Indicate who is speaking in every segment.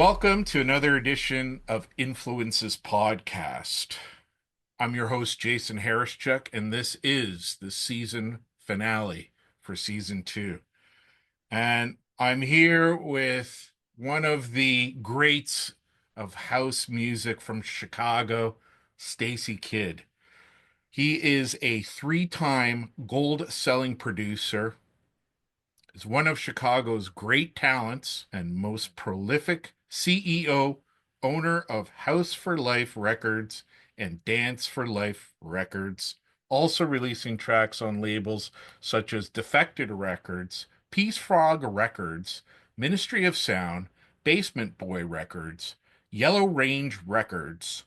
Speaker 1: Welcome to another edition of Influences Podcast. I'm your host, Jason Harrischuk, and this is the season finale for season two. And I'm here with one of the greats of house music from Chicago, Stacy Kidd. He is a three-time gold-selling producer, is one of Chicago's great talents and most prolific CEO, owner of House for Life Records and Dance for Life Records, also releasing tracks on labels such as Defected Records, Peace Frog Records, Ministry of Sound, Basement Boy Records, Yellow Range Records,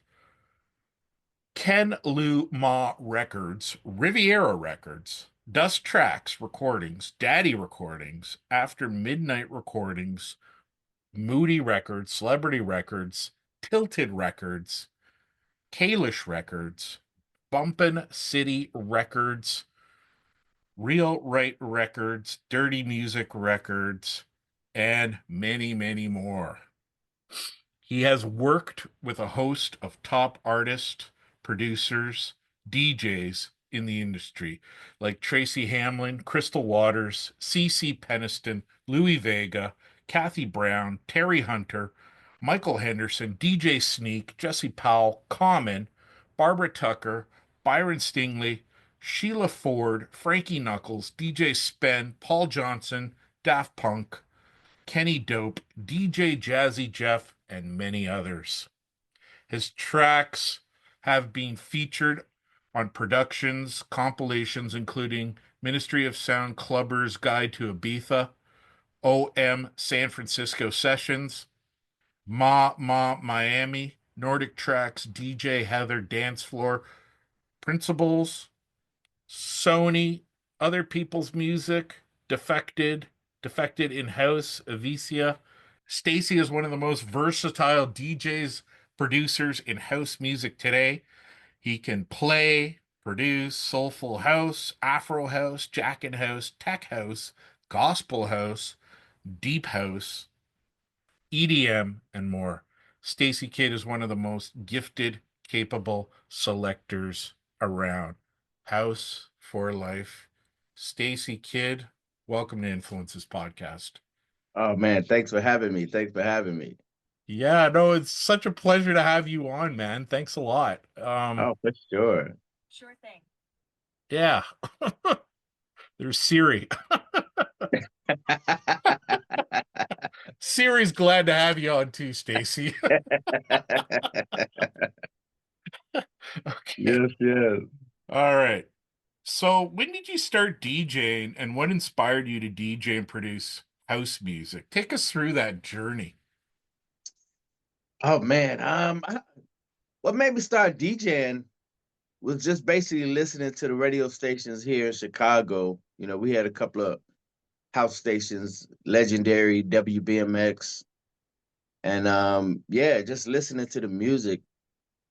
Speaker 1: Ken Lou Ma Records, Riviera Records, Dust Tracks Recordings, Daddy Recordings, After Midnight Recordings, Moody Records, Celebrity Records, Tilted Records, Kalish Records, Bumpin' City Records, Real Right Records, Dirty Music Records, and many, many more. He has worked with a host of top artists, producers, DJs in the industry, like Tracy Hamlin, Crystal Waters, CeCe Peniston, Louis Vega, Kathy Brown, Terry Hunter, Michael Henderson, DJ Sneak, Jesse Powell, Common, Barbara Tucker, Byron Stingley, Sheila Ford, Frankie Knuckles, DJ Spen, Paul Johnson, Daft Punk, Kenny Dope, DJ Jazzy Jeff, and many others. His tracks have been featured on productions, compilations, including Ministry of Sound Clubber's Guide to Ibiza, OM San Francisco Sessions, Ma Ma Miami, Nordic Tracks, DJ Heather Dance Floor, Principles, Sony, Other People's Music, Defected, Defected in House, Avicia. Stacy is one of the most versatile DJs, producers in house music today. He can play, produce soulful house, Afro house, jackin house, tech house, gospel house, deep house, EDM, and more. Stacy Kidd is one of the most gifted, capable selectors around. House for Life. Stacy Kidd, welcome to Influences Podcast.
Speaker 2: Oh man, thanks for having me. Thanks for having me.
Speaker 1: Yeah, no, it's such a pleasure to have you on, man. Thanks a lot.
Speaker 2: Oh, for sure.
Speaker 3: Sure thing.
Speaker 1: Yeah. There's Siri. Siri's glad to have you on too, Stacy. Okay.
Speaker 2: Yes, yes.
Speaker 1: All right. So, when did you start DJing and what inspired you to DJ and produce house music? Take us through that journey.
Speaker 2: Oh man, what made me start DJing was just basically listening to the radio stations here in Chicago. You know, we had a couple of house stations, legendary WBMX, and yeah, just listening to the music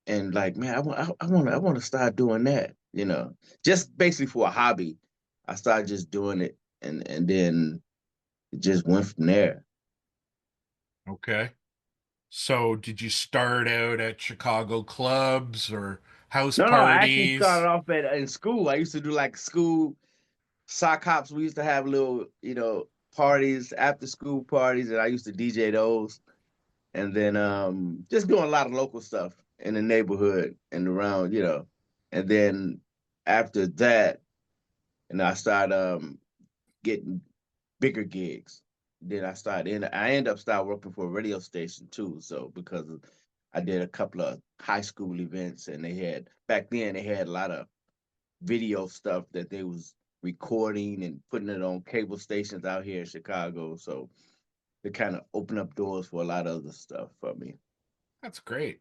Speaker 2: and like, man, I want to start doing that. You know, just basically for a hobby. I started just doing it, and then it just went from there.
Speaker 1: Okay. So, did you start out at Chicago clubs or house
Speaker 2: No, I actually started
Speaker 1: parties?
Speaker 2: off at in school. I used to do like school sock hops. We used to have little, parties, after school parties, and I used to DJ those. And then just doing a lot of local stuff in the neighborhood and around. And then after that, and I started getting bigger gigs. Then I end up start working for a radio station too. So because I did a couple of high school events and back then they had a lot of video stuff that they was recording and putting it on cable stations out here in Chicago. So it kind of opened up doors for a lot of other stuff for me.
Speaker 1: That's great.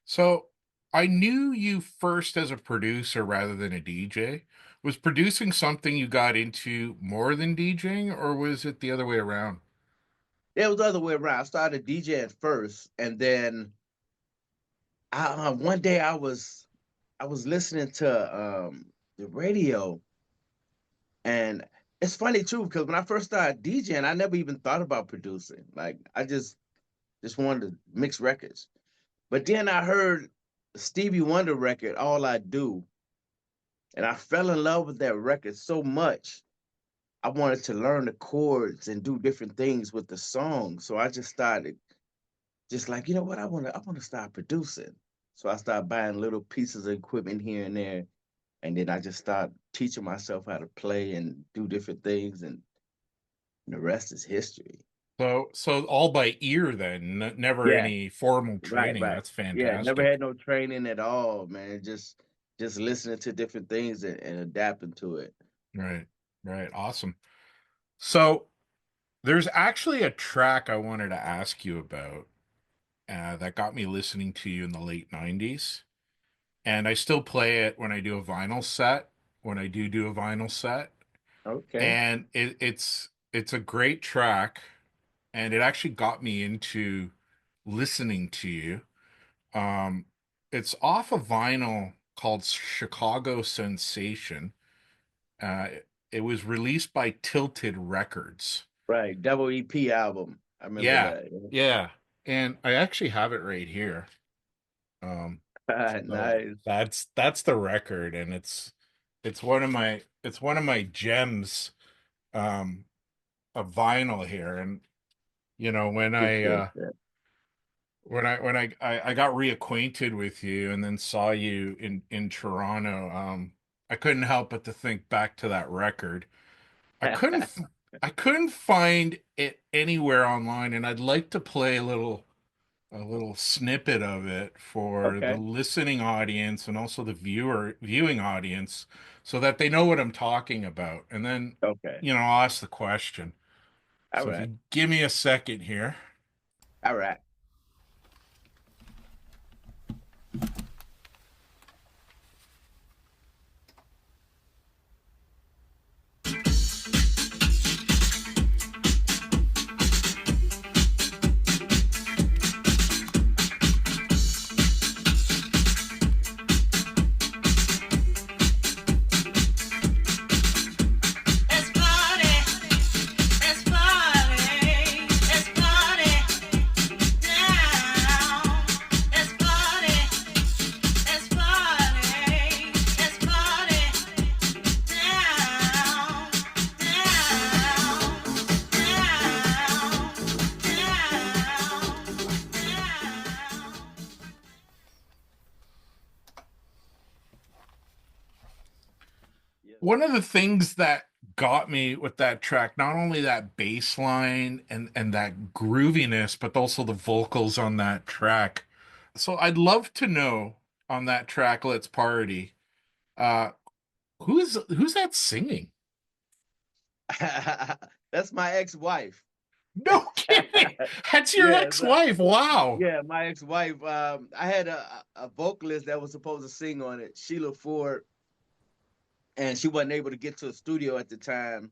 Speaker 1: So, I knew you first as a producer rather than a DJ. Was producing something you got into more than DJing, or was it the other way around?
Speaker 2: It was the other way around. I started DJing first, and then one day I was listening to the radio, and it's funny too because when I first started DJing, I never even thought about producing. Like I just just wanted to mix records. But then I heard Stevie Wonder record, All I Do, and I fell in love with that record so much. I wanted to learn the chords and do different things with the song. So I just started just like, you know what, I want to start producing. So I started buying little pieces of equipment here and there. And then I just started teaching myself how to play and do different things, and the rest is history.
Speaker 1: So all by ear then, never
Speaker 2: Yeah,
Speaker 1: any formal
Speaker 2: right,
Speaker 1: training.
Speaker 2: right.
Speaker 1: That's
Speaker 2: Yeah, never had
Speaker 1: fantastic.
Speaker 2: no training at all, man. Just listening to different things and adapting to it.
Speaker 1: Right. Right. Awesome. So there's actually a track I wanted to ask you about that got me listening to you in the late 90s. And I still play it when I do a vinyl set, when I do a vinyl set.
Speaker 2: Okay.
Speaker 1: And it's a great track, and it actually got me into listening to you. Um, it's off a vinyl called Chicago Sensation. It was released by Tilted Records.
Speaker 2: Right. Double EP album. I remember
Speaker 1: Yeah,
Speaker 2: that.
Speaker 1: yeah. And I actually have it right here. Um,
Speaker 2: Yeah.
Speaker 1: so
Speaker 2: Nice.
Speaker 1: that's the record, and it's one of my gems um of vinyl here. And you know,
Speaker 2: Appreciate that.
Speaker 1: when I got reacquainted with you and then saw you in Toronto, I couldn't help but to think back to that record. I couldn't f- I couldn't find it anywhere online, and I'd like to play a little snippet of it for the
Speaker 2: Okay.
Speaker 1: listening audience and also the viewing audience so that they know what I'm talking about. And then,
Speaker 2: Okay.
Speaker 1: you know, I'll ask the question.
Speaker 2: All
Speaker 1: So if
Speaker 2: right.
Speaker 1: you give me a second here.
Speaker 2: All right.
Speaker 3: Let's party, let's party, let's party down. Let's party, let's party, let's party down, down.
Speaker 2: Yes,
Speaker 1: One of
Speaker 2: sir.
Speaker 1: the things that got me with that track, not only that bass line and that grooviness, but also the vocals on that track. So I'd love to know on that track, Let's Party, uh, who's that singing?
Speaker 2: That's my ex-wife.
Speaker 1: No kidding. That's your
Speaker 2: Yeah,
Speaker 1: ex-wife. Wow.
Speaker 2: yeah, my ex-wife. I had a vocalist that was supposed to sing on it, Sheila Ford, and she wasn't able to get to a studio at the time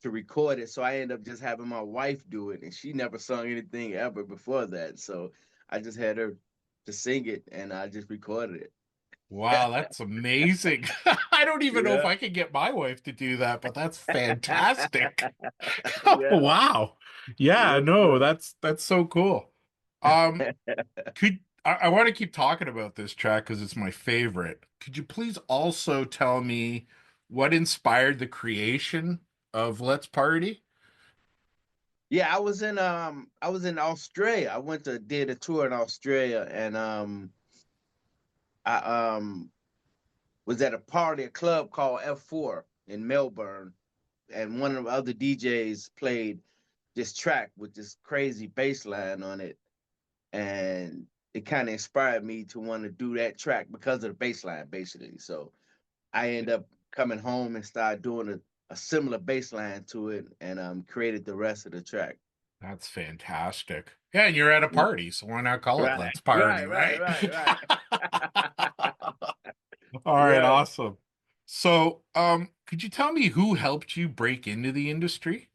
Speaker 2: to record it. So I ended up just having my wife do it, and she never sung anything ever before that. So I just had her to sing it, and I just recorded it.
Speaker 1: Wow, that's amazing. I don't even know if
Speaker 2: Yeah,
Speaker 1: I could get my wife to do that, but that's fantastic.
Speaker 2: yeah,
Speaker 1: Wow. Yeah,
Speaker 2: yes,
Speaker 1: no,
Speaker 2: sir.
Speaker 1: that's so cool. Um, I want to keep talking about this track because it's my favorite. Could you please also tell me what inspired the creation of Let's Party?
Speaker 2: Yeah, I was in Australia. I went to did a tour in Australia, and I was at a party, a club called F4 in Melbourne, and one of the other DJs played this track with this crazy bass line on it, and it kind of inspired me to want to do that track because of the bass line, basically. So I ended up coming home and started doing a similar bass line to it, and created the rest of the track.
Speaker 1: That's fantastic. Yeah, and you're at a party, so why not call it
Speaker 2: Right,
Speaker 1: Let's Party,
Speaker 2: right, right,
Speaker 1: right?
Speaker 2: right, right.
Speaker 1: All right,
Speaker 2: Yeah.
Speaker 1: awesome. So, could you tell me who helped you break into the industry?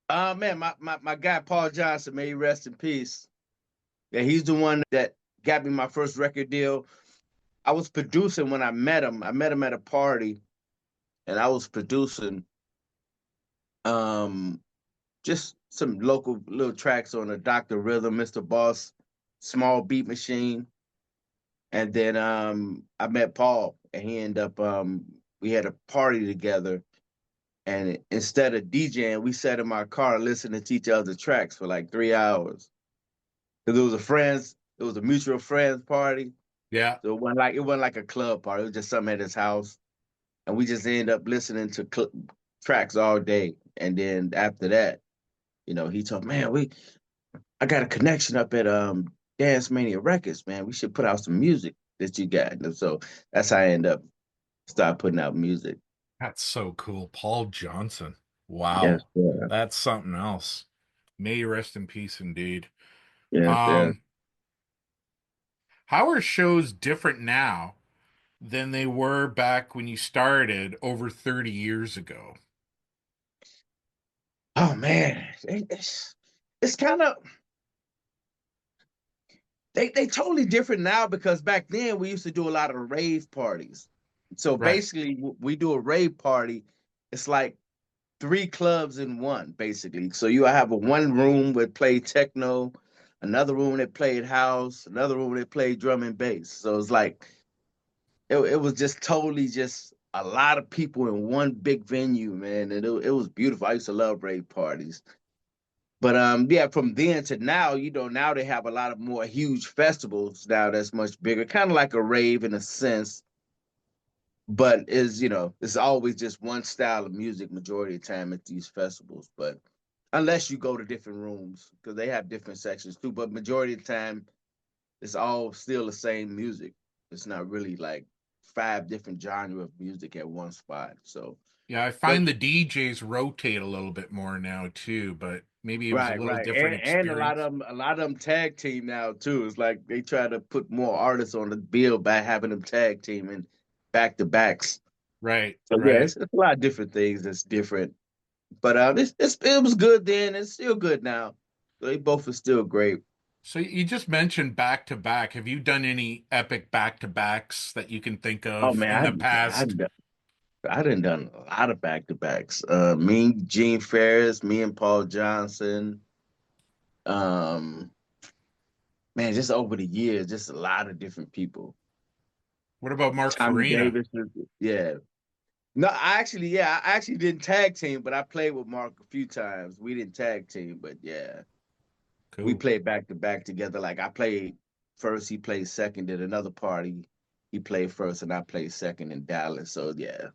Speaker 2: Man, my guy Paul Johnson, may he rest in peace. Yeah, he's the one that got me my first record deal. I was producing when I met him. I met him at a party, and I was producing. Um, just some local little tracks on a Dr. Rhythm, Mr. Boss, Small Beat Machine. And then I met Paul and he ended up we had a party together and instead of DJing, we sat in my car listening to each other's tracks for like 3 hours. Because it was a mutual friends party.
Speaker 1: Yeah.
Speaker 2: So it wasn't like a club party. It was just something at his house. And we just ended up listening to tracks all day. And then after that, he told, man, I got a connection up at Dance Mania Records, man. We should put out some music that you got. And so that's how I end up start putting out music.
Speaker 1: That's so cool. Paul Johnson.
Speaker 2: Yes,
Speaker 1: Wow.
Speaker 2: yeah.
Speaker 1: That's something else. May you rest in peace indeed.
Speaker 2: Yes, yeah.
Speaker 1: Um, how are shows different now than they were back when you started over 30 years ago?
Speaker 2: Oh man. It's kind of they totally different now because back then we used to do a lot of rave parties. So
Speaker 1: Right.
Speaker 2: basically we do a rave party. It's like three clubs in one, basically. So you have a one room that played techno, another room that played house, another room that played drum and bass. So it's like it was just totally just a lot of people in one big venue, man. And it was beautiful. I used to love rave parties. But yeah, from then to now, now they have a lot of more huge festivals now that's much bigger, kind of like a rave in a sense, but it's always just one style of music majority of the time at these festivals. But unless you go to different rooms, because they have different sections too, but majority of the time it's all still the same music. It's not really like five different genre of music at one spot. So,
Speaker 1: Yeah, I
Speaker 2: but
Speaker 1: find the DJs rotate a little bit more now too, but maybe it was a
Speaker 2: right,
Speaker 1: little
Speaker 2: right,
Speaker 1: different
Speaker 2: and
Speaker 1: experience.
Speaker 2: a lot of them tag team now too. It's like they try to put more artists on the bill by having them tag team and back to backs.
Speaker 1: Right,
Speaker 2: So yeah,
Speaker 1: right.
Speaker 2: it's a lot of different things that's different. But it was good then. It's still good now. So they both are still great.
Speaker 1: So you just mentioned back to back. Have you done any epic back to backs that you can think
Speaker 2: Oh
Speaker 1: of in the
Speaker 2: man,
Speaker 1: past?
Speaker 2: I done done a lot of back to backs. Me, Gene Ferris, me and Paul Johnson. Um, man, just over the years, just a lot of different people.
Speaker 1: What about Mark
Speaker 2: Tommy
Speaker 1: Farina?
Speaker 2: Davis, yeah. No, I actually didn't tag team, but I played with Mark a few times. We didn't tag team, but yeah, we
Speaker 1: Cool.
Speaker 2: played back to back together. Like I played first, he played second at another party. He played first, and I played second in Dallas. So yeah,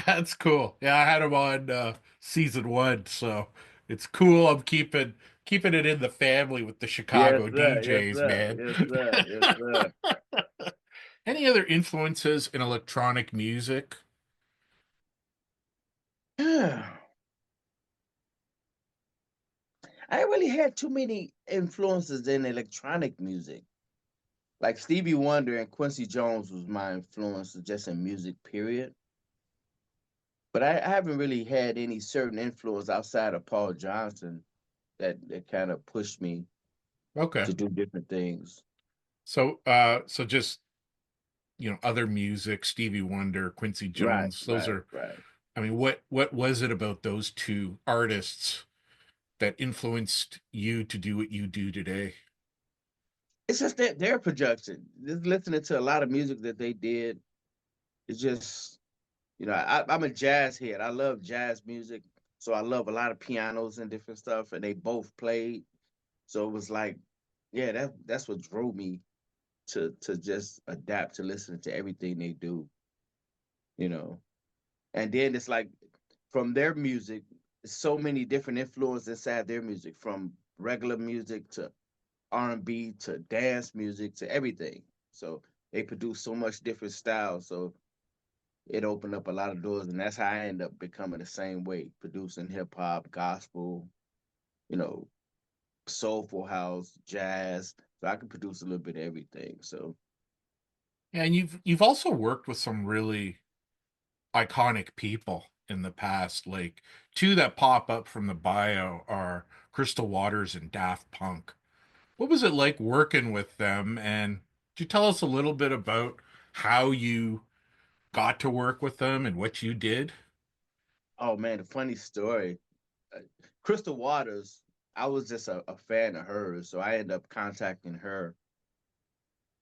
Speaker 1: That's cool. Yeah, I had him on season one, so it's cool. I'm keeping it in the family with the
Speaker 2: yes
Speaker 1: Chicago
Speaker 2: sir, yes
Speaker 1: DJs,
Speaker 2: sir,
Speaker 1: man.
Speaker 2: yes sir, yes sir.
Speaker 1: Any other influences in electronic music?
Speaker 2: I ain't really had too many influences in electronic music. Like Stevie Wonder and Quincy Jones was my influence just in music, period. But I haven't really had any certain influence outside of Paul Johnson that kind of pushed me
Speaker 1: Okay.
Speaker 2: to do different things.
Speaker 1: So just, other music, Stevie Wonder, Quincy
Speaker 2: Right,
Speaker 1: Jones, those
Speaker 2: right,
Speaker 1: are,
Speaker 2: right.
Speaker 1: I mean, what was it about those two artists that influenced you to do what you do today?
Speaker 2: It's just that their production. Just listening to a lot of music that they did. It's just, I'm a jazz head. I love jazz music. So I love a lot of pianos and different stuff. And they both played. So it was like, yeah, that's what drove me to just adapt to listening to everything they do, you know. And then it's like from their music, so many different influences inside their music, from regular music to R&B to dance music to everything. So they produce so much different styles. So it opened up a lot of doors, and that's how I end up becoming the same way, producing hip hop, gospel, you know, soulful house, jazz. So I can produce a little bit of everything. So
Speaker 1: Yeah, and you've also worked with some really iconic people in the past. Like two that pop up from the bio are Crystal Waters and Daft Punk. What was it like working with them? And could you tell us a little bit about how you got to work with them and what you did?
Speaker 2: oh man, the funny story. Crystal Waters, I was just a fan of hers, so I ended up contacting her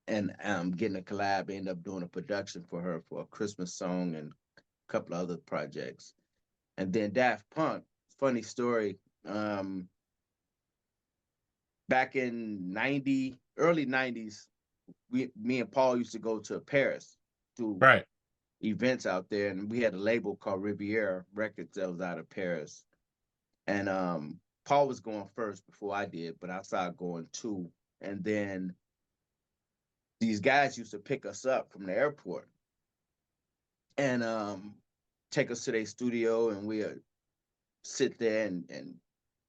Speaker 2: and getting a collab. Ended up doing a production for her for a Christmas song and a couple of other projects. And then Daft Punk, funny story. Back in early '90s, me and Paul used to go to Paris to
Speaker 1: Right.
Speaker 2: events out there, and we had a label called Riviera Records that was out of Paris. And Paul was going first before I did, but I started going too. And then these guys used to pick us up from the airport and take us to their studio, and we'd sit there and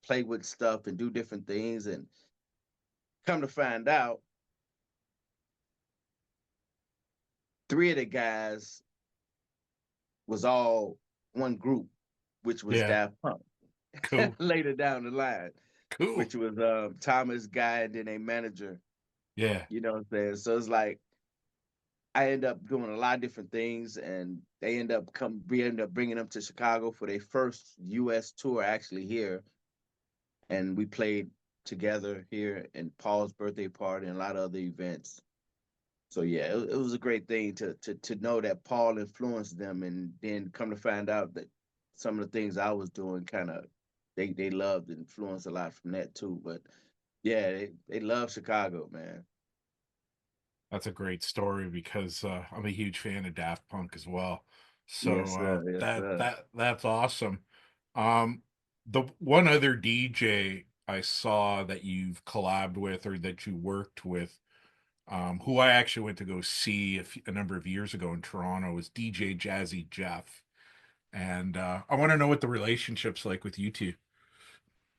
Speaker 2: play with stuff and do different things. And come to find out, three of the guys was all one group, which was
Speaker 1: Yeah.
Speaker 2: Daft Punk.
Speaker 1: Cool.
Speaker 2: Later down the line,
Speaker 1: Cool.
Speaker 2: which was Thomas Guy and then a manager.
Speaker 1: Yeah.
Speaker 2: You know what I'm saying? So it's like I end up doing a lot of different things, and we end up bringing them to Chicago for their first U.S. tour, actually here, and we played together here in Paul's birthday party and a lot of other events. So yeah, it was a great thing to know that Paul influenced them, and then come to find out that some of the things I was doing kind of they loved and influenced a lot from that too. But yeah, they love Chicago, man.
Speaker 1: That's a great story because I'm a huge fan of Daft Punk as well.
Speaker 2: Yes,
Speaker 1: So
Speaker 2: sir. Yes, sir.
Speaker 1: that's awesome. Um, the one other DJ I saw that you've collabed with or that you worked with, who I actually went to go see a number of years ago in Toronto, was DJ Jazzy Jeff. And I want to know what the relationship's like with you two.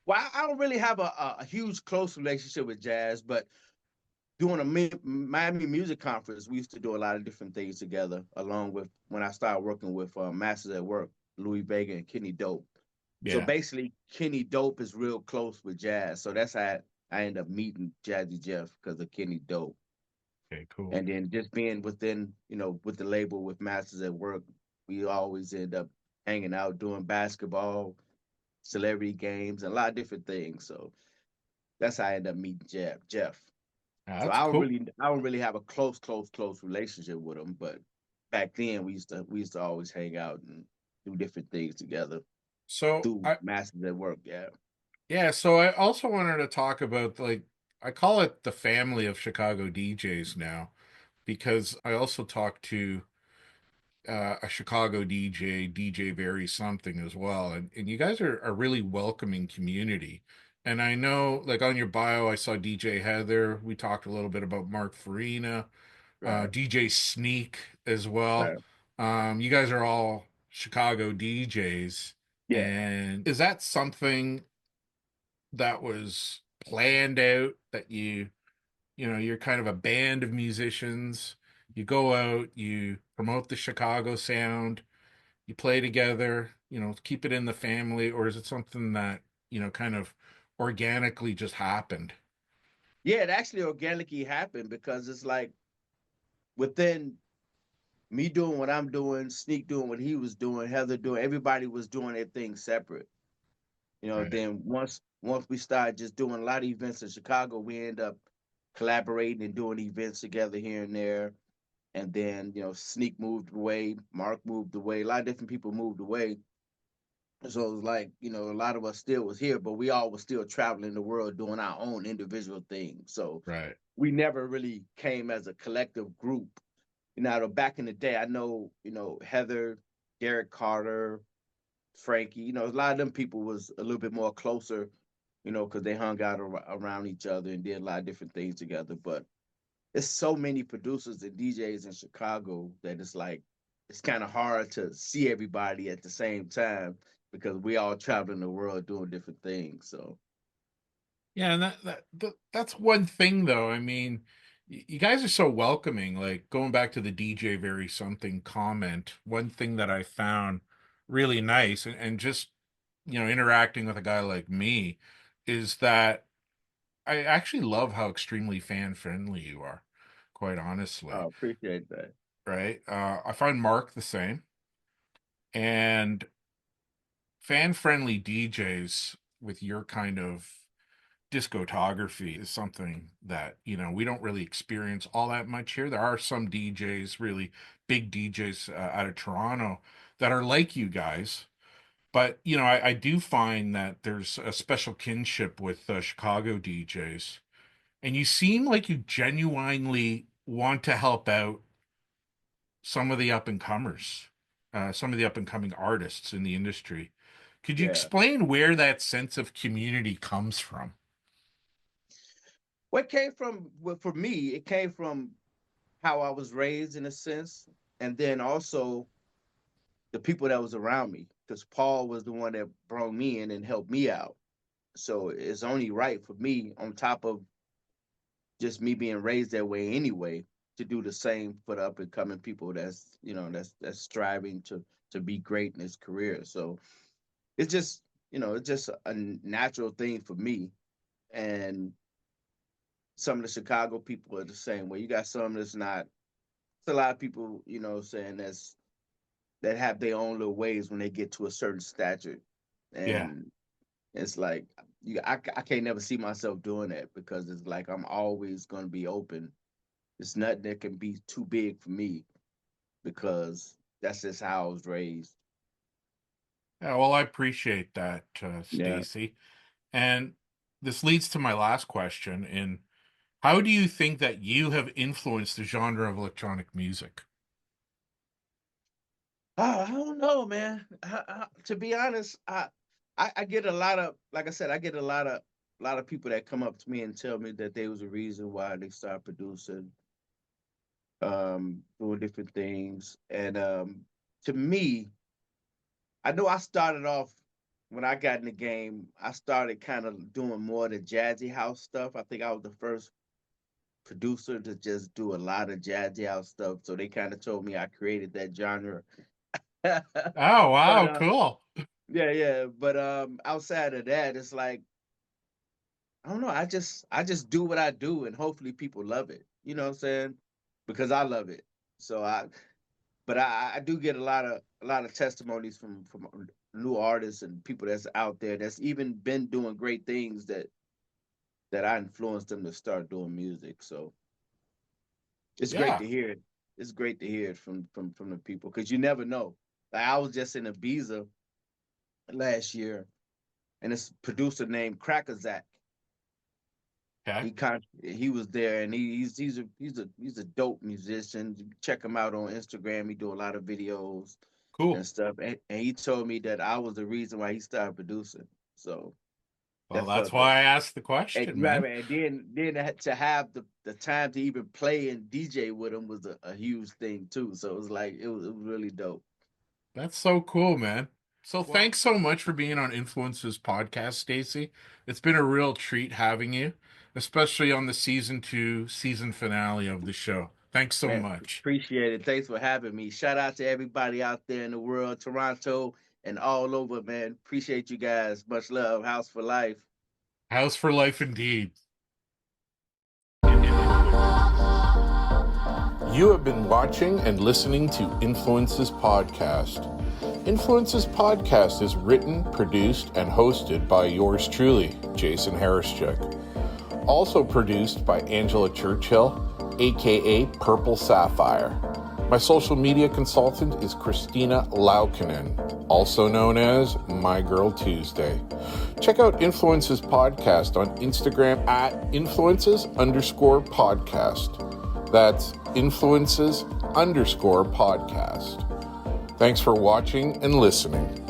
Speaker 2: Well, I don't really have a huge close relationship with jazz, but doing a Miami Music Conference, we used to do a lot of different things together, along with when I started working with Masters at Work, Louis Vega and Kenny Dope. So
Speaker 1: Yeah.
Speaker 2: basically, Kenny Dope is real close with jazz. So that's how I end up meeting Jazzy Jeff because of Kenny Dope.
Speaker 1: Okay, cool.
Speaker 2: And then just being within, with the label with Masters at Work, we always end up hanging out, doing basketball, celebrity games, and a lot of different things. So that's how I end up meeting Jeff.
Speaker 1: Yeah,
Speaker 2: So
Speaker 1: that's cool.
Speaker 2: I don't really have a close relationship with him, but back then we used to always hang out and do different things together
Speaker 1: So
Speaker 2: through
Speaker 1: I
Speaker 2: Masters at Work. Yeah.
Speaker 1: Yeah, so I also wanted to talk about like I call it the family of Chicago DJs now because I also talked to a Chicago DJ, DJ Very Something as well, and you guys are a really welcoming community. And I know, like on your bio, I saw DJ Heather. We talked a little bit about Mark Farina,
Speaker 2: Right.
Speaker 1: DJ Sneak as well.
Speaker 2: Right.
Speaker 1: You guys are all Chicago DJs,
Speaker 2: Yeah.
Speaker 1: and is that something that was planned out that you're kind of a band of musicians, you go out, you promote the Chicago sound, you play together, keep it in the family, or is it something that kind of organically just happened?
Speaker 2: Yeah, it actually organically happened because it's like within me doing what I'm doing, Sneak doing what he was doing, Heather doing, everybody was doing their thing separate.
Speaker 1: Right.
Speaker 2: Then once we started just doing a lot of events in Chicago, we end up collaborating and doing events together here and there. And then, Sneak moved away, Mark moved away, a lot of different people moved away. So it was like, a lot of us still was here, but we all was still traveling the world doing our own individual thing. So
Speaker 1: Right.
Speaker 2: we never really came as a collective group. Back in the day, I know, Heather, Derek Carter, Frankie, a lot of them people was a little bit more closer, because they hung out around each other and did a lot of different things together. But there's so many producers and DJs in Chicago that it's like it's kind of hard to see everybody at the same time because we all traveling the world doing different things. So
Speaker 1: Yeah, and that's one thing though. I mean, you guys are so welcoming. Like going back to the DJ Very Something comment, one thing that I found really nice and just interacting with a guy like me is that I actually love how extremely fan friendly you are, quite
Speaker 2: I
Speaker 1: honestly,
Speaker 2: appreciate that.
Speaker 1: right? I find Mark the same. And fan-friendly DJs with your kind of discography is something that, we don't really experience all that much here. There are some DJs, really big DJs out of Toronto that are like you guys. But, I do find that there's a special kinship with Chicago DJs. And you seem like you genuinely want to help out some of the up and comers, some of the up and coming artists in the industry. Could you
Speaker 2: Yeah.
Speaker 1: explain where that sense of community comes from?
Speaker 2: What came from, well, for me, it came from how I was raised in a sense, and then also the people that was around me, because Paul was the one that brought me in and helped me out. So it's only right for me, on top of just me being raised that way anyway, to do the same for the up and coming people that's striving to be great in his career. So it's just it's just a natural thing for me. And some of the Chicago people are the same way. You got some that's not. It's a lot of people, saying that have their own little ways when they get to a certain stature,
Speaker 1: Yeah.
Speaker 2: and it's like I can't never see myself doing that, because it's like I'm always gonna be open. It's nothing that can be too big for me, because that's just how I was raised.
Speaker 1: Yeah, well, I appreciate that,
Speaker 2: Yeah.
Speaker 1: Stacy. And this leads to my last question. In how do you think that you have influenced the genre of electronic music?
Speaker 2: I don't know, man. To be honest, I get a lot of, like I said, I get a lot of people that come up to me and tell me that there was a reason why they started producing, doing different things. And to me, I know I started off when I got in the game. I started kind of doing more of the jazzy house stuff. I think I was the first producer to just do a lot of jazzy house stuff. So they kind of told me I created that genre.
Speaker 1: Oh,
Speaker 2: But
Speaker 1: wow, cool.
Speaker 2: yeah. But outside of that, it's like, I don't know. I just do what I do, and hopefully people love it. You know what I'm saying? Because I love it. So I do get a lot of testimonies from new artists and people that's out there that's even been doing great things that I influenced them to start doing music. So it's great
Speaker 1: Yeah.
Speaker 2: to hear it. It's great to hear it from the people, because you never know. Like, I was just in Ibiza last year, and this producer named Crackerzak.
Speaker 1: Okay.
Speaker 2: He was there, and he's a dope musician. Check him out on Instagram. He do a lot of videos
Speaker 1: Cool.
Speaker 2: and stuff. And he told me that I was the reason why he started producing. So
Speaker 1: Well,
Speaker 2: that
Speaker 1: that's
Speaker 2: felt good.
Speaker 1: why I asked the question,
Speaker 2: And
Speaker 1: man.
Speaker 2: right, and then to have the time to even play and DJ with him was a huge thing too. So it was like it was really dope.
Speaker 1: That's so cool, man. So
Speaker 2: Well,
Speaker 1: thanks so much for being on Influences podcast, Stacy. It's been a real treat having you, especially on the season finale of the show. Thanks so
Speaker 2: man,
Speaker 1: much.
Speaker 2: appreciate it. Thanks for having me. Shout out to everybody out there in the world, Toronto and all over, man. Appreciate you guys. Much love. House for life.
Speaker 1: House for life indeed. You have been watching and listening to Influences Podcast. Influences Podcast is written, produced, and hosted by yours truly, Jason Harrischuk. Also produced by Angela Churchill, aka Purple Sapphire. My social media consultant is Christina Laukinen, also known as My Girl Tuesday. Check out Influences Podcast on Instagram at influences_podcast. That's influences_podcast. Thanks for watching and listening.